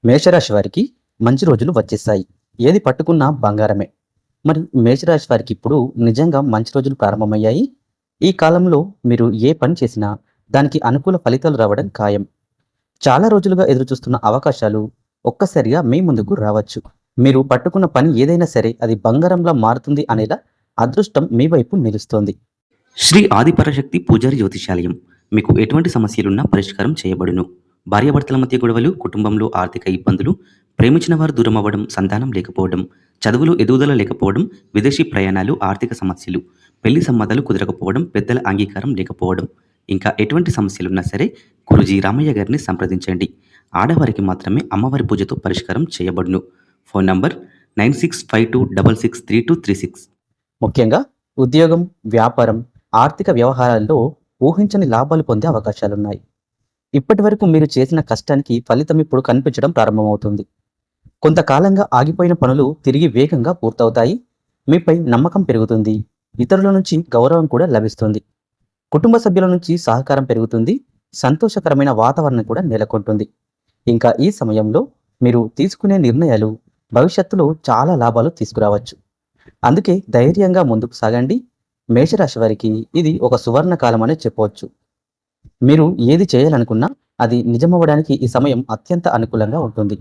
మేషరాశి వారికి మంచి రోజులు వచ్చేసాయి. ఏది పట్టుకున్నా బంగారమే. మరి మేషరాశి వారికి ఇప్పుడు నిజంగా మంచి రోజులు ప్రారంభమయ్యాయి. ఈ కాలంలో మీరు ఏ పని చేసినా దానికి అనుకూల ఫలితాలు రావడం ఖాయం. చాలా రోజులుగా ఎదురుచూస్తున్న అవకాశాలు ఒక్కసారిగా మీ ముందుకు రావచ్చు. మీరు పట్టుకున్న పని ఏదైనా సరే అది బంగారంలా మారుతుంది అనేలా అదృష్టం మీ వైపు నిలుస్తోంది. శ్రీ ఆదిపరాశక్తి పూజారి జ్యోతిషాలయం మీకు ఎటువంటి సమస్యలున్నా పరిష్కారం చేయబడును. భార్యాభర్తల మధ్య గొడవలు, కుటుంబంలో ఆర్థిక ఇబ్బందులు, ప్రేమించిన వారు దూరం అవ్వడం, సంతానం లేకపోవడం, చదువులో ఎదుగుదల లేకపోవడం, విదేశీ ప్రయాణాలు, ఆర్థిక సమస్యలు, పెళ్లి సంబంధాలు కుదరకపోవడం, పెద్దల అంగీకారం లేకపోవడం, ఇంకా ఎటువంటి సమస్యలున్నా సరే గురూజీ రామయ్య గారిని సంప్రదించండి. ఆడవారికి మాత్రమే అమ్మవారి పూజతో పరిష్కారం చేయబడును. Phone number 9652663236. ముఖ్యంగా ఉద్యోగం, వ్యాపారం, ఆర్థిక వ్యవహారాల్లో ఊహించని లాభాలు పొందే అవకాశాలున్నాయి. ఇప్పటివరకు మీరు చేసిన కష్టానికి ఫలితం ఇప్పుడు కనిపించడం ప్రారంభమవుతుంది. కొంతకాలంగా ఆగిపోయిన పనులు తిరిగి వేగంగా పూర్తవుతాయి. మీపై నమ్మకం పెరుగుతుంది. ఇతరుల నుంచి గౌరవం కూడా లభిస్తుంది. కుటుంబ సభ్యుల నుంచి సహకారం పెరుగుతుంది. సంతోషకరమైన వాతావరణం కూడా నెలకొంటుంది. ఇంకా ఈ సమయంలో మీరు తీసుకునే నిర్ణయాలు భవిష్యత్తులో చాలా లాభాలు తీసుకురావచ్చు. అందుకే ధైర్యంగా ముందుకు సాగండి. మేషరాశి వారికి ఇది ఒక సువర్ణ కాలం అనే చెప్పవచ్చు. మీరు ఏది చేయాలనుకున్నా అది నిజమవ్వడానికి ఈ సమయం అత్యంత అనుకూలంగా ఉంటుంది.